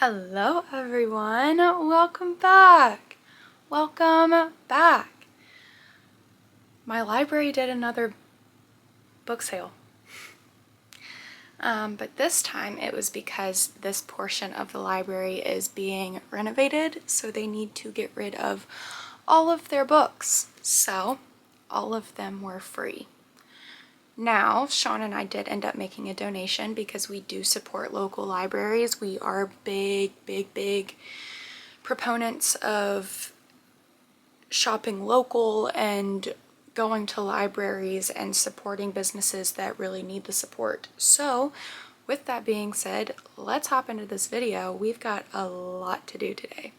Hello everyone, welcome back. Welcome back. My library did another book sale. But this time it was because this portion of the library is being renovated, so they need to get rid of all of their books. So all of them were free. Now, Shawn and I did end up making a donation because we do support local libraries. We are big proponents of shopping local and going to libraries and supporting businesses that really need the support. So, with that being said, let's hop into this video. We've got a lot to do today.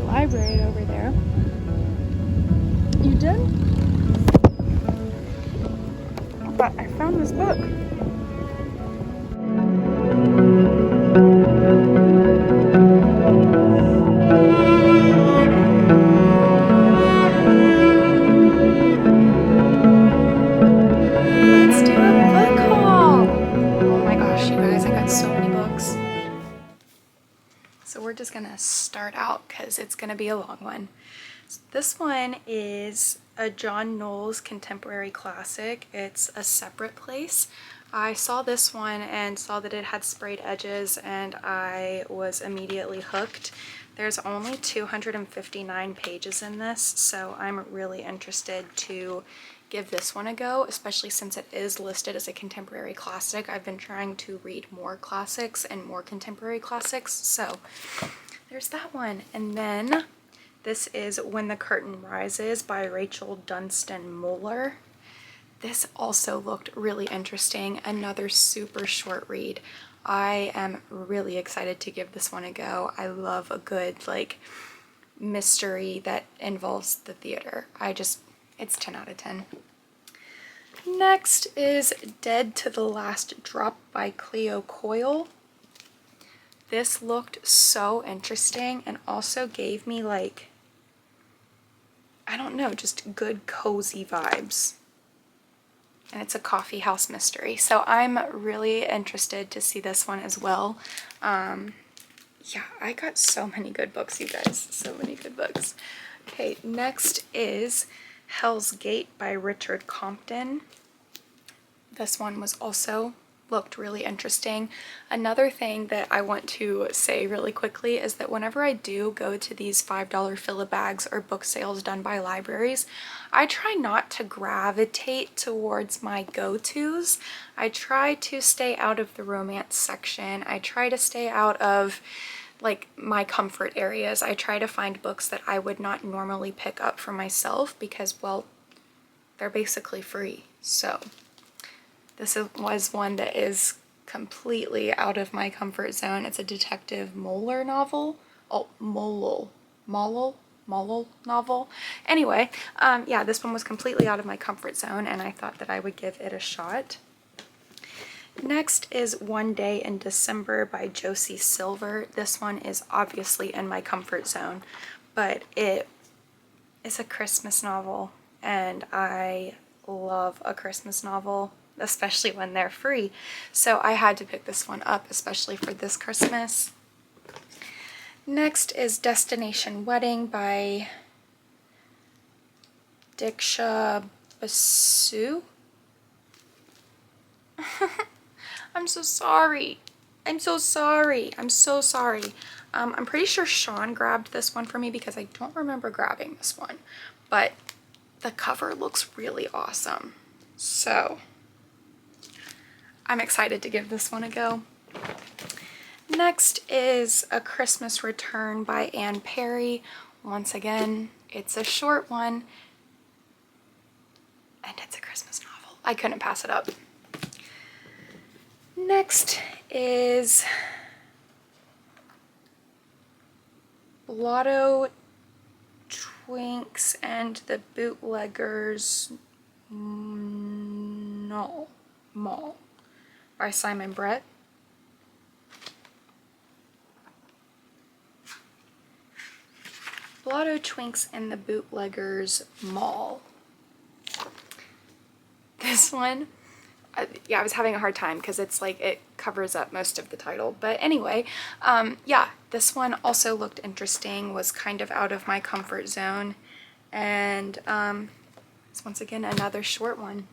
Library over there. You did? But I found this book. Let's do a book haul. Oh my gosh, you guys, I got so many books. So we're just gonna start out because it's gonna be a long one. So this one is a John Knowles contemporary classic. It's A Separate Place. I saw this one and saw that it had sprayed edges and I was immediately hooked. There's only 259 pages in this, so I'm really interested to give this one a go, especially since it is listed as a contemporary classic. I've been trying to read more classics and more contemporary classics, so there's that one. And then this is When the Curtain Rises by Rachel Dunstan Moeller. This also looked really interesting, another super short read. I am really excited to give this one a go. I love a good like mystery that involves the theater. It's 10 out of 10. Next is Dead to the Last Drop by Cleo Coyle. This looked so interesting and also gave me like, I don't know, just good cozy vibes. and it's a coffee house mystery. So I'm really interested to see this one as well. Yeah, I got so many good books, you guys. So many good books. Okay, next is Hell's Gate by Richard Compton. This one was also looked really interesting. Another thing that I want to say really quickly is that whenever I do go to these $5 fill-a-bags or book sales done by libraries, I try not to gravitate towards my go-tos. I try to stay out of the romance section. I try to stay out of like my comfort areas. I try to find books that I would not normally pick up for myself because, well, they're basically free. So this was one that is completely out of my comfort zone. It's a Detective Moeller novel. Oh, Moeller novel. Anyway, yeah, this one was completely out of my comfort zone, and I thought that I would give it a shot. Next is One Day in December by Josie Silver. This one is obviously in my comfort zone, but it is a Christmas novel, and I love a Christmas novel, especially when they're free. So I had to pick this one up, especially for this Christmas. Next is Destination Wedding by Diksha Basu. I'm so sorry. I'm so sorry. I'm so sorry. I'm pretty sure Shawn grabbed this one for me because I don't remember grabbing this one, but the cover looks really awesome. So I'm excited to give this one a go. Next is A Christmas Return by Anne Perry. Once again, it's a short one, and it's a Christmas novel. I couldn't pass it up. Next is Blotto Twinks and the Bootleggers Mall by Simon Brett. Blotto Twinks and the Bootleggers Mall. This one, yeah, I was having a hard time because it's like it covers up most of the title. But anyway, yeah, this one also looked interesting, was kind of out of my comfort zone. And it's once again another short one.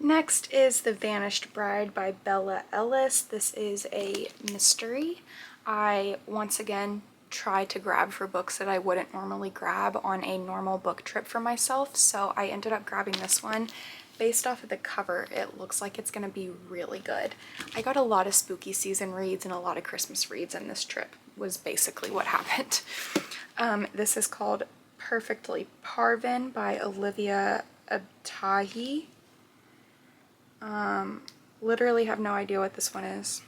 Next is The Vanished Bride by Bella Ellis. This is a mystery. I, once again, try to grab for books that I wouldn't normally grab on a normal book trip for myself, so I ended up grabbing this one. Based off of the cover, it looks like it's going to be really good. I got a lot of spooky season reads and a lot of Christmas reads in this trip, was basically what happened. This is called Perfectly Parvin by Olivia Abtahi. Literally have no idea what this one is.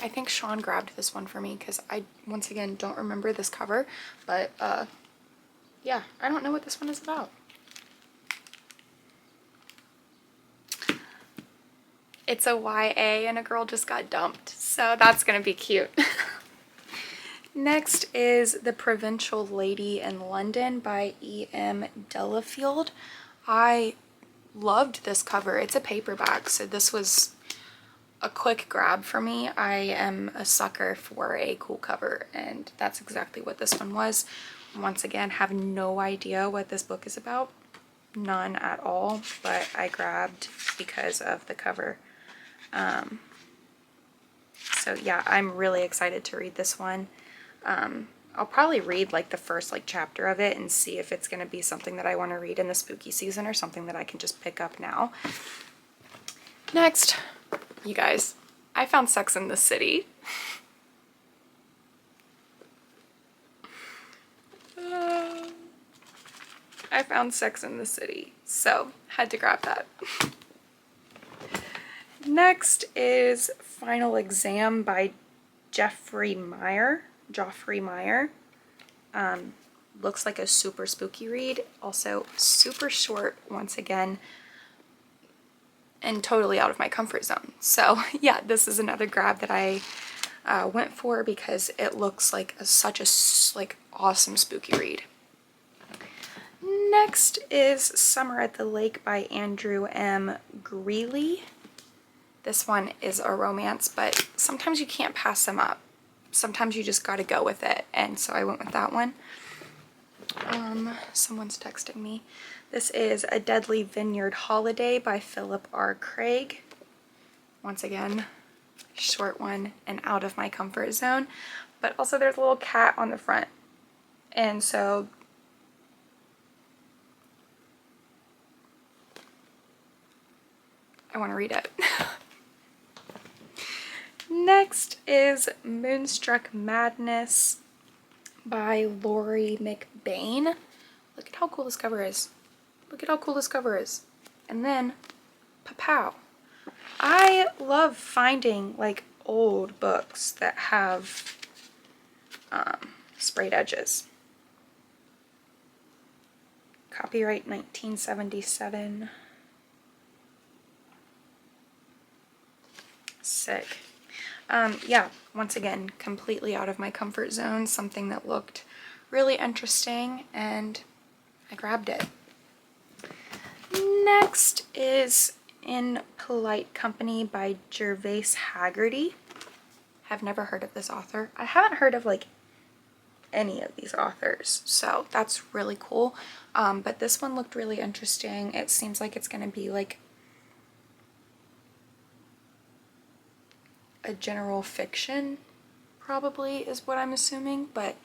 I think Shawn grabbed this one for me because I, once again, don't remember this cover, but yeah, I don't know what this one is about. It's a YA and a girl just got dumped, so that's gonna be cute. Next is The Provincial Lady in London by E.M. Delafield. I loved this cover. It's a paperback, so this was a quick grab for me. I am a sucker for a cool cover, and that's exactly what this one was. Once again, have no idea what this book is about. None at all, but I grabbed because of the cover. So yeah, I'm really excited to read this one. I'll probably read like the first chapter of it and see if it's going to be something that I want to read in the spooky season or something that I can just pick up now. Next, you guys, I found Sex in the City. I found Sex in the City, so had to grab that. Next is Final Exam by Geoffrey Meyer. Looks like a super spooky read. Also super short, once again, and totally out of my comfort zone. So yeah, this is another grab that I went for because it looks like such a awesome spooky read. Next is Summer at the Lake by Andrew M. Greeley. This one is a romance, but sometimes you can't pass them up. Sometimes you just gotta go with it, and so I went with that one. Someone's texting me. This is A Deadly Vineyard Holiday by Philip R. Craig. Once again, short one and out of my comfort zone, but also there's a little cat on the front, and so I want to read it. Next is Moonstruck Madness by Lori McBain. Look at how cool this cover is. Look at how cool this cover is. And then, pa-pow. I love finding like old books that have sprayed edges. Copyright 1977. Sick. Yeah, once again, completely out of my comfort zone, something that looked really interesting, and I grabbed it. Next is In Polite Company by Gervase Haggerty. Have never heard of this author. I haven't heard of like any of these authors, so that's really cool. But this one looked really interesting. It seems like it's going to be like a general fiction, probably, is what I'm assuming, but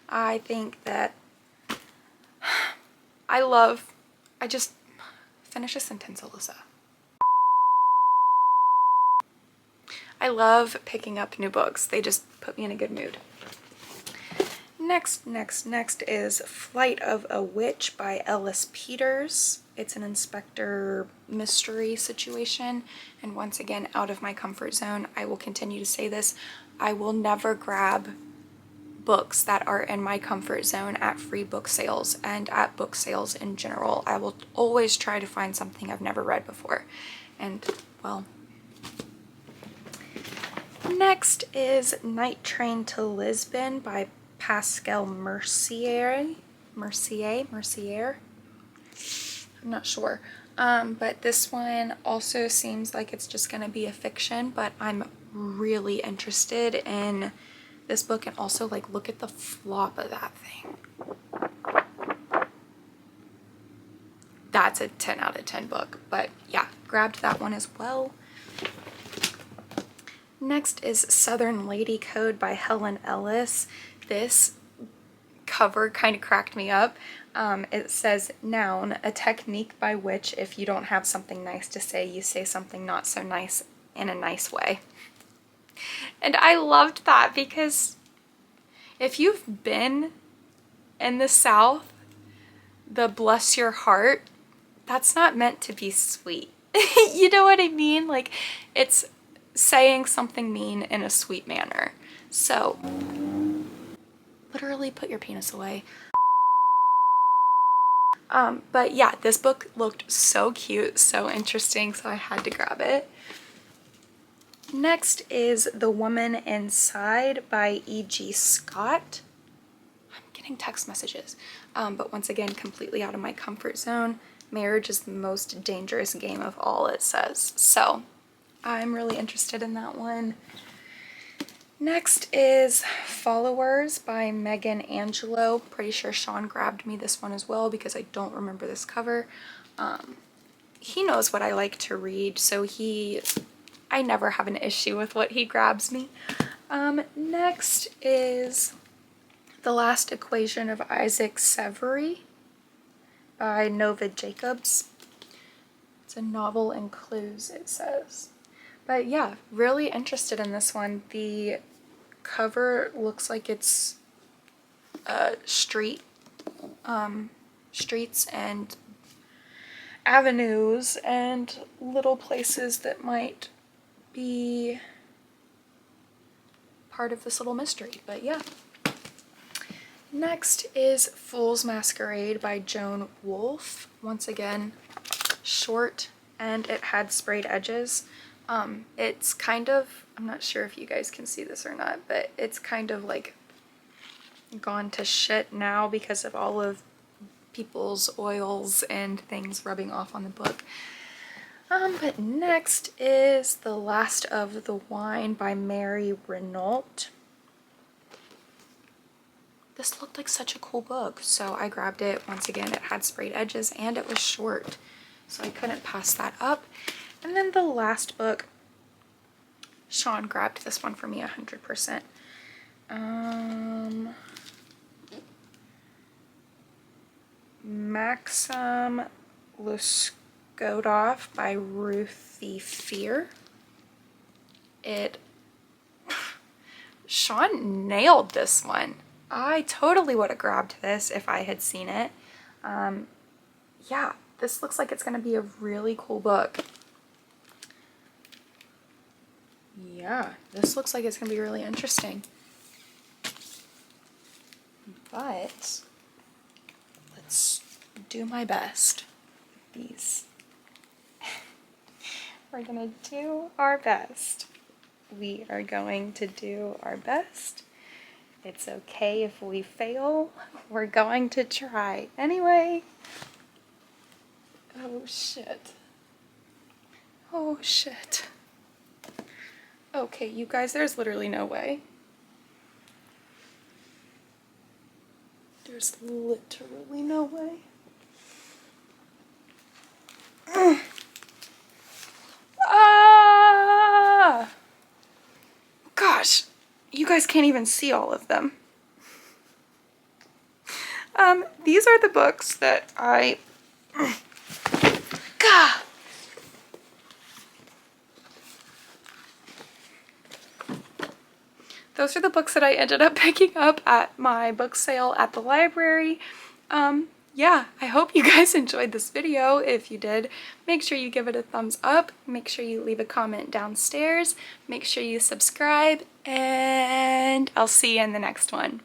I think that I just finish a sentence, Alyssa. I love picking up new books. They just put me in a good mood. Next is Flight of a Witch by Ellis Peters. It's an inspector mystery situation, and once again, out of my comfort zone. I will continue to say this. I will never grab books that are in my comfort zone at free book sales and at book sales in general. I will always try to find something I've never read before. And, well, next is Night Train to Lisbon by Pascal Mercier. I'm not sure. But this one also seems like it's just going to be a fiction, but I'm really interested in this book, and also like look at the flop of that thing. That's a 10 out of 10 book, but yeah, grabbed that one as well. Next is Southern Lady Code by Helen Ellis. This cover kind of cracked me up. It says, noun, a technique by which if you don't have something nice to say, you say something not so nice in a nice way. And I loved that, because if you've been in the South, the bless your heart, that's not meant to be sweet. You know what I mean? Like, it's saying something mean in a sweet manner. So, literally put your penis away. But yeah, this book looked so cute, so interesting, so I had to grab it. Next is The Woman Inside by E.G. Scott. I'm getting text messages, but once again, completely out of my comfort zone. Marriage is the most dangerous game of all, it says. So I'm really interested in that one. Next is Followers by Megan Angelo. Pretty sure Shawn grabbed me this one as well, because I don't remember this cover. He knows what I like to read, so I never have an issue with what he grabs me. Next is The Last Equation of Isaac Severy by Nova Jacobs. It's a novel and clues, it says. But yeah, really interested in this one. The cover looks like it's streets and avenues and little places that might be part of this little mystery, but yeah. Next is Fool's Masquerade by Joan Wolfe. Once again, short, and it had sprayed edges. It's kind of, I'm not sure if you guys can see this or not, but it's kind of like gone to shit now because of all of people's oils and things rubbing off on the book. But next is The Last of the Wine by Mary Renault. This looked like such a cool book, so I grabbed it. Once again, it had sprayed edges and it was short, so I couldn't pass that up. And then the last book, Shawn grabbed this one for me 100%. Maxim Luskodov by Ruthie Fear. Shawn nailed this one. I totally would have grabbed this if I had seen it. Yeah, this looks like it's going to be a really cool book. Yeah, this looks like it's going to be really interesting. But let's do my best with these. We're going to do our best. We are going to do our best. It's okay if we fail. We're going to try anyway. Oh shit. Oh shit. Okay, you guys, there's literally no way. There's literally no way. Ah! Gosh, you guys can't even see all of them. These are the books that I... Gah! Those are the books that I ended up picking up at my book sale at the library. Yeah, I hope you guys enjoyed this video. If you did, make sure you give it a thumbs up. Make sure you leave a comment downstairs. Make sure you subscribe, and I'll see you in the next one.